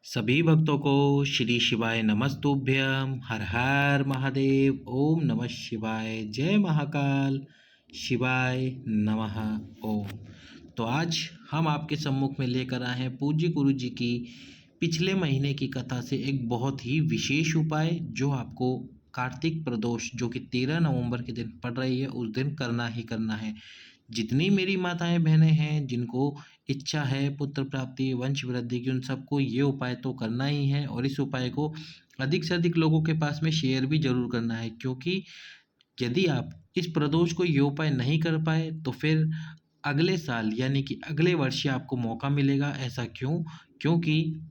सभी भक्तों को श्री शिवाय नमस्तुभ्यं। हर हर महादेव। ओम नमः शिवाय। जय महाकाल। शिवाय नमः। ओम। तो आज हम आपके सम्मुख में लेकर आए हैं पूज्य गुरु जी की पिछले महीने की कथा से एक बहुत ही विशेष उपाय जो आपको कार्तिक प्रदोष जो कि 13 नवंबर के दिन पड़ रही है उस दिन करना ही करना है। जितनी मेरी माताएं बहनें हैं जिनको इच्छा है पुत्र प्राप्ति वंश वृद्धि की, उन सबको ये उपाय तो करना ही है और इस उपाय को अधिक से अधिक लोगों के पास में शेयर भी जरूर करना है, क्योंकि यदि आप इस प्रदोष को ये उपाय नहीं कर पाए तो फिर अगले साल यानी कि अगले वर्ष आपको मौका मिलेगा। ऐसा क्यों? क्योंकि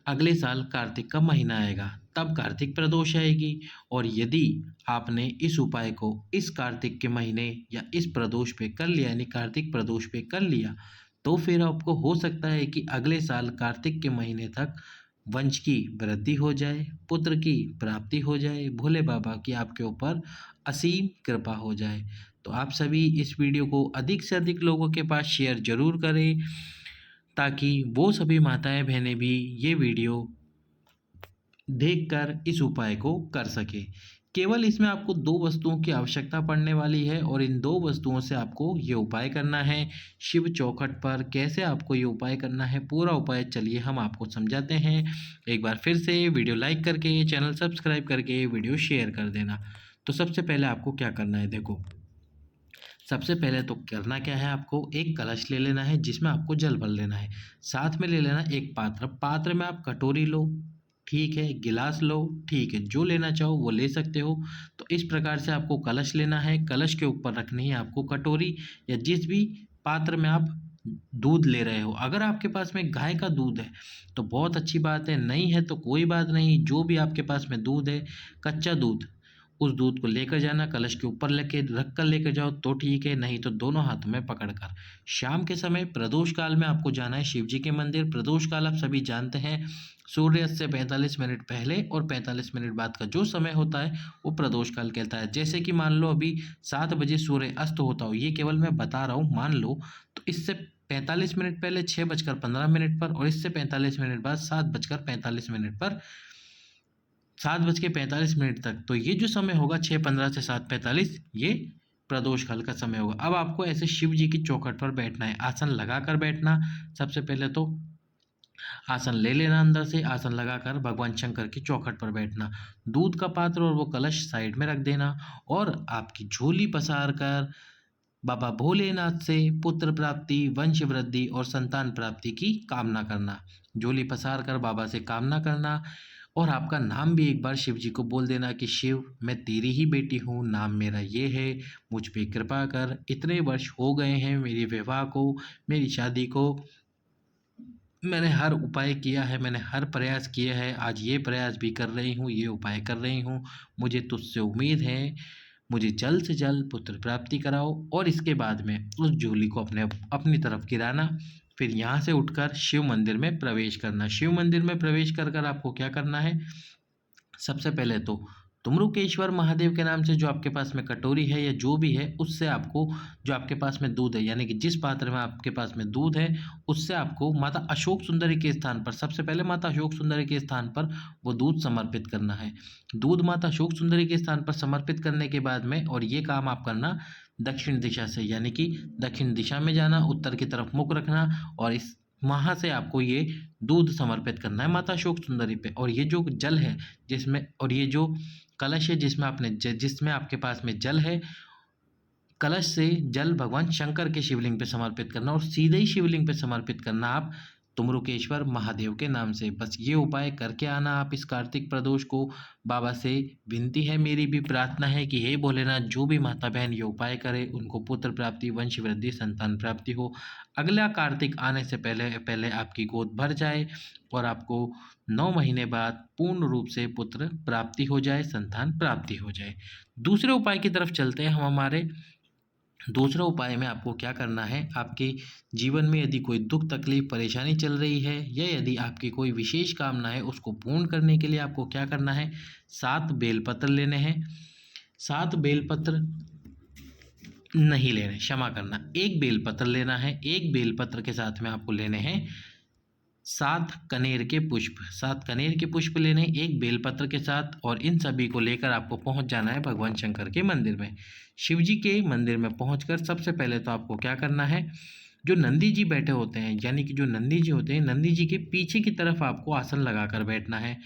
अगले साल कार्तिक का महीना आएगा, तब कार्तिक प्रदोष आएगी। और यदि आपने इस उपाय को इस कार्तिक के महीने या इस प्रदोष पे कर लिया यानी कार्तिक प्रदोष पे कर लिया तो फिर आपको हो सकता है कि अगले साल कार्तिक के महीने तक वंश की वृद्धि हो जाए, पुत्र की प्राप्ति हो जाए, भोले बाबा की आपके ऊपर असीम कृपा हो जाए। तो आप सभी इस वीडियो को अधिक से अधिक लोगों के पास शेयर जरूर करें ताकि वो सभी माताएं बहनें भी ये वीडियो देखकर इस उपाय को कर सके। केवल इसमें आपको दो वस्तुओं की आवश्यकता पड़ने वाली है और इन दो वस्तुओं से आपको ये उपाय करना है। शिव चौखट पर कैसे आपको ये उपाय करना है, पूरा उपाय चलिए हम आपको समझाते हैं। एक बार फिर से वीडियो लाइक करके चैनल सब्सक्राइब करके वीडियो शेयर कर देना। तो सबसे पहले आपको क्या करना है, देखो सबसे पहले तो करना क्या है, आपको एक कलश ले लेना है जिसमें आपको जल भर लेना है। साथ में ले लेना एक पात्र में आप कटोरी लो, ठीक है, गिलास लो, ठीक है, जो लेना चाहो वो ले सकते हो। तो इस प्रकार से आपको कलश लेना है। कलश के ऊपर रखनी है आपको कटोरी या जिस भी पात्र में आप दूध ले रहे हो। अगर आपके पास में गाय का दूध है तो बहुत अच्छी बात है, नहीं है तो कोई बात नहीं, जो भी आपके पास में दूध है, कच्चा दूध, उस दूध को लेकर जाना, कलश के ऊपर लेके रख कर लेकर जाओ तो ठीक है, नहीं तो दोनों हाथों में पकड़कर शाम के समय प्रदोष काल में आपको जाना है शिव जी के मंदिर। प्रदोष काल आप सभी जानते हैं, सूर्यास्त से 45 मिनट पहले और 45 मिनट बाद का जो समय होता है वो प्रदोष काल कहता है। जैसे कि मान लो अभी 7 बजे सूर्य अस्त होता हो, ये केवल मैं बता रहा हूँ, मान लो, तो इससे 45 मिनट पहले 6:15 पर और इससे 45 मिनट बाद 7:45 पर, 7:45 तक, तो ये जो समय होगा 6:15 से 7:45, ये प्रदोष काल का समय होगा। अब आपको ऐसे शिव जी की चौखट पर बैठना है, आसन लगाकर बैठना। सबसे पहले तो आसन ले लेना, अंदर से आसन लगाकर भगवान शंकर की चौखट पर बैठना। दूध का पात्र और वो कलश साइड में रख देना और आपकी झोली पसार कर बाबा भोलेनाथ से पुत्र प्राप्ति, वंश वृद्धि और संतान प्राप्ति की कामना करना। झोली पसार कर बाबा से कामना करना और आपका नाम भी एक बार शिव जी को बोल देना कि शिव, मैं तेरी ही बेटी हूँ, नाम मेरा ये है, मुझ पे कृपा कर, इतने वर्ष हो गए हैं मेरे विवाह को, मेरी शादी को, मैंने हर उपाय किया है, मैंने हर प्रयास किया है, आज ये प्रयास भी कर रही हूँ, ये उपाय कर रही हूँ, मुझे तुझसे उम्मीद है, मुझे जल्द से जल्द पुत्र प्राप्ति कराओ। और इसके बाद में उस झोली को अपनी तरफ गिराना। फिर यहाँ से उठकर शिव मंदिर में प्रवेश करना। शिव मंदिर में प्रवेश कर कर आपको क्या करना है, सबसे पहले तो तुमरुकेश्वर महादेव के नाम से जो आपके पास में कटोरी है या जो भी है, उससे आपको, जो आपके पास में दूध है यानी कि जिस पात्र में आपके पास में दूध है, उससे आपको माता अशोक सुंदरी के स्थान पर, सबसे पहले माता अशोक सुंदरी के स्थान पर वो दूध समर्पित करना है। दूध माता अशोक सुंदरी के स्थान पर समर्पित करने के बाद में, और ये काम आप करना दक्षिण दिशा से, यानी कि दक्षिण दिशा में जाना, उत्तर की तरफ मुख रखना और इस वहाँ से आपको ये दूध समर्पित करना है माता अशोक सुंदरी पे। और ये जो जल है जिसमें, और ये जो कलश है जिसमें आपके पास में जल है, कलश से जल भगवान शंकर के शिवलिंग पे समर्पित करना और सीधे ही शिवलिंग पे समर्पित करना आप तुमरुकेश्वर महादेव के नाम से। बस ये उपाय करके आना आप इस कार्तिक प्रदोष को। बाबा से विनती है, मेरी भी प्रार्थना है कि हे भोलेनाथ, जो भी माता बहन ये उपाय करे उनको पुत्र प्राप्ति, वंश वृद्धि, संतान प्राप्ति हो। अगला कार्तिक आने से पहले पहले आपकी गोद भर जाए और आपको 9 महीने बाद पूर्ण रूप से पुत्र प्राप्ति हो जाए, संतान प्राप्ति हो जाए। दूसरे उपाय की तरफ चलते हैं हम हमारे। दूसरा उपाय में आपको क्या करना है, आपके जीवन में यदि कोई दुख तकलीफ परेशानी चल रही है या यदि आपकी कोई विशेष कामना है, उसको पूर्ण करने के लिए आपको क्या करना है, 7 बेलपत्र लेने हैं। 7 बेलपत्र नहीं लेने, क्षमा करना, 1 बेलपत्र लेना है। 1 बेलपत्र के साथ में आपको लेने हैं 7 कनेर के पुष्प, 7 कनेर के पुष्प लेने, एक बेलपत्र के साथ, और इन सभी को लेकर आपको पहुंच जाना है भगवान शंकर के मंदिर में। शिव जी के मंदिर में पहुंचकर सबसे पहले तो आपको क्या करना है, जो नंदी जी बैठे होते हैं, यानी कि जो नंदी जी होते हैं, नंदी जी के पीछे की तरफ आपको आसन लगाकर बैठना है।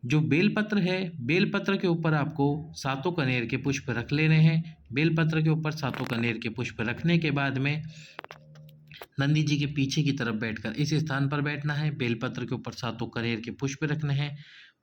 जो बेलपत्र है, बेलपत्र के ऊपर आपको सातों कनेर के पुष्प रख लेने हैं। बेलपत्र के ऊपर सातों कनेर के पुष्प रखने के बाद में नंदी जी के पीछे की तरफ बैठकर इस स्थान पर बैठना है। बेलपत्र के ऊपर सातों कनेर के पुष्प रखने हैं।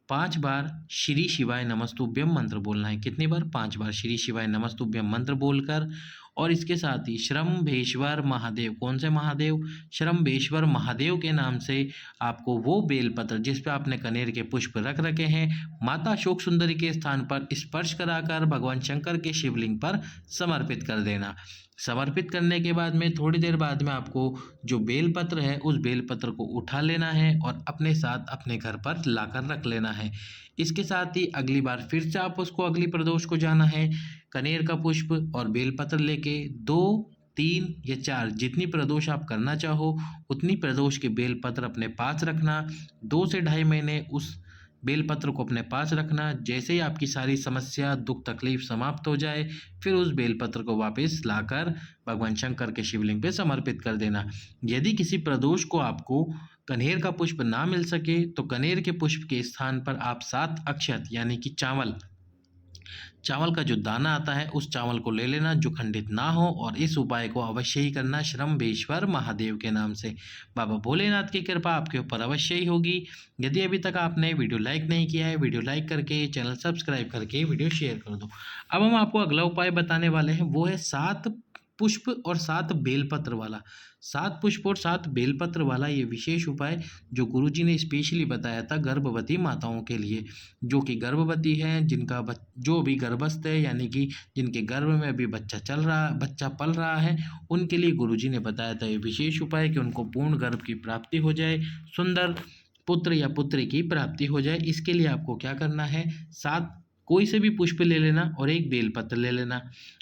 5 बार श्री शिवाय नमस्तुभ्यम मंत्र बोलना है। कितनी बार? 5 बार श्री शिवाय नमस्तुभ्यम मंत्र बोलकर, और इसके साथ ही श्रम्भेश्वर महादेव, कौन से महादेव? श्रम्भेश्वर महादेव के नाम से आपको वो बेलपत्र जिस पे आपने कनेर के पुष्प रख रखे हैं, माता अशोक सुंदरी के स्थान पर स्पर्श कराकर भगवान शंकर के शिवलिंग पर समर्पित कर देना। समर्पित करने के बाद में थोड़ी देर बाद में आपको जो बेलपत्र है उस बेलपत्र को उठा लेना है और अपने साथ अपने घर पर लाकर रख लेना है। इसके साथ ही अगली बार फिर से आप उसको अगली प्रदोष को जाना है, कनेर का पुष्प और बेलपत्र लेके 2, 3 या 4 जितनी प्रदोष आप करना चाहो उतनी प्रदोष के बेलपत्र अपने पास रखना। 2 से ढाई महीने उस बेलपत्र को अपने पास रखना। जैसे ही आपकी सारी समस्या दुख तकलीफ समाप्त हो जाए, फिर उस बेलपत्र को वापस लाकर भगवान शंकर के शिवलिंग पे समर्पित कर देना। यदि किसी प्रदोष को आपको कनेर का पुष्प ना मिल सके तो कनेर के पुष्प के स्थान पर आप 7 अक्षत यानी कि चावल, चावल का जो दाना आता है उस चावल को ले लेना जो खंडित ना हो, और इस उपाय को अवश्य ही करना श्रम्भेश्वर महादेव के नाम से। बाबा भोलेनाथ की कृपा आपके ऊपर अवश्य ही होगी। यदि अभी तक आपने वीडियो लाइक नहीं किया है, वीडियो लाइक करके चैनल सब्सक्राइब करके वीडियो शेयर कर दो। अब हम आपको अगला उपाय बताने वाले हैं, वो है 7 पुष्प और 7 बेलपत्र वाला। 7 पुष्प और 7 बेलपत्र वाला ये विशेष उपाय जो गुरुजी ने स्पेशली बताया था गर्भवती माताओं के लिए, जो कि गर्भवती हैं, जिनका जो भी गर्भस्थ है, यानी कि जिनके गर्भ में अभी बच्चा पल रहा है, उनके लिए गुरुजी ने बताया था ये विशेष उपाय कि उनको पूर्ण गर्भ की प्राप्ति हो जाए, सुंदर पुत्र या पुत्री की प्राप्ति हो जाए। इसके लिए आपको क्या करना है, 7 कोई से भी पुष्प ले लेना और एक बेलपत्र ले लेना।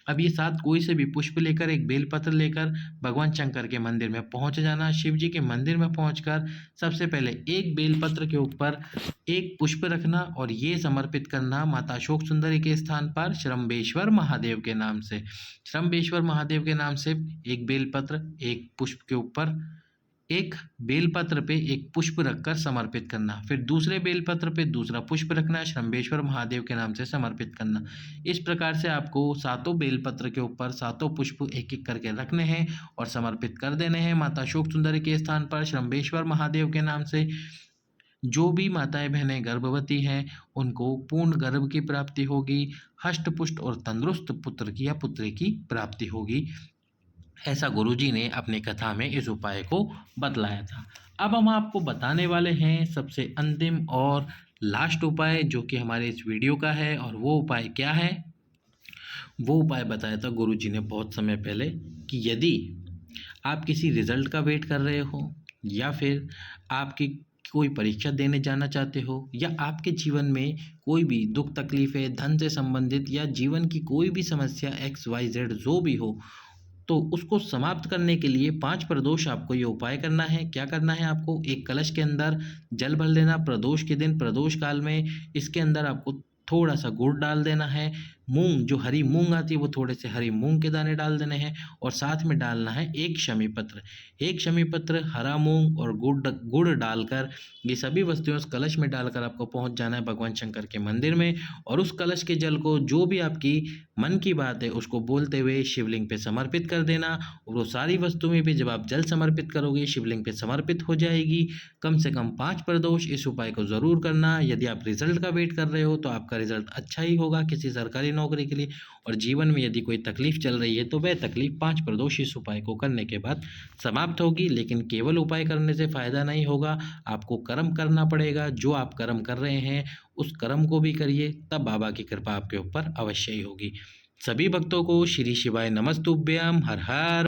अब ये 7 कोई से भी पुष्प लेकर एक बेलपत्र लेकर भगवान शंकर के मंदिर में पहुंच जाना। शिव जी के मंदिर में पहुंचकर सबसे पहले एक बेलपत्र के ऊपर एक पुष्प रखना और ये समर्पित करना माता अशोक सुंदरी के स्थान पर श्रम्भेश्वर महादेव के नाम से। श्रम्भेश्वर महादेव के नाम से एक बेलपत्र एक पुष्प के ऊपर एक बेलपत्र पे एक पुष्प रखकर समर्पित करना, फिर दूसरे बेलपत्र पे दूसरा पुष्प रखना, श्रम्भेश्वर महादेव के नाम से समर्पित करना। इस प्रकार से आपको 7 बेलपत्र के ऊपर 7 पुष्प एक एक करके रखने हैं और समर्पित कर देने हैं माता अशोक सुंदरी के स्थान पर श्रम्भेश्वर महादेव के नाम से। जो भी माताएं बहनें गर्भवती हैं उनको पूर्ण गर्भ की प्राप्ति होगी, हष्ट पुष्ट और तंदुरुस्त पुत्र की या पुत्री की प्राप्ति होगी। ऐसा गुरुजी ने अपनी कथा में इस उपाय को बतलाया था। अब हम आपको बताने वाले हैं सबसे अंतिम और लास्ट उपाय जो कि हमारे इस वीडियो का है, और वो उपाय क्या है? वो उपाय बताया था गुरुजी ने बहुत समय पहले कि यदि आप किसी रिजल्ट का वेट कर रहे हो, या फिर आपकी कोई परीक्षा देने जाना चाहते हो, या आपके जीवन में कोई भी दुख तकलीफें धन से संबंधित या जीवन की कोई भी समस्या XYZ जो भी हो, तो उसको समाप्त करने के लिए 5 प्रदोष आपको ये उपाय करना है। क्या करना है आपको? एक कलश के अंदर जल भर लेना प्रदोष के दिन, प्रदोष काल में। इसके अंदर आपको थोड़ा सा गुड़ डाल देना है, मूंग जो हरी मूंग आती है वो थोड़े से हरी मूंग के दाने डाल देने हैं, और साथ में डालना है एक शमी पत्र। एक शमी पत्र, हरा मूंग और गुड़ डालकर ये सभी वस्तुएं उस कलश में डालकर आपको पहुंच जाना है भगवान शंकर के मंदिर में, और उस कलश के जल को जो भी आपकी मन की बात है उसको बोलते हुए शिवलिंग पे समर्पित कर देना। और वो सारी वस्तुएं भी जब आप जल समर्पित करोगे शिवलिंग पे समर्पित हो जाएगी। कम से कम 5 प्रदोष इस उपाय को ज़रूर करना। यदि आप रिजल्ट का वेट कर रहे हो तो आपका रिजल्ट अच्छा ही होगा किसी सरकारी नौकरी के लिए, और जीवन में यदि कोई तकलीफ चल रही है तो वह तकलीफ 5 प्रदोष इस उपाय को करने के बाद समाप्त होगी। लेकिन केवल उपाय करने से फायदा नहीं होगा, आपको कर्म करना पड़ेगा। जो आप कर्म कर रहे हैं उस कर्म को भी करिए, तब बाबा की कृपा आपके ऊपर अवश्य ही होगी। सभी भक्तों को श्री शिवाय नमस्तुभ्यम। हर हर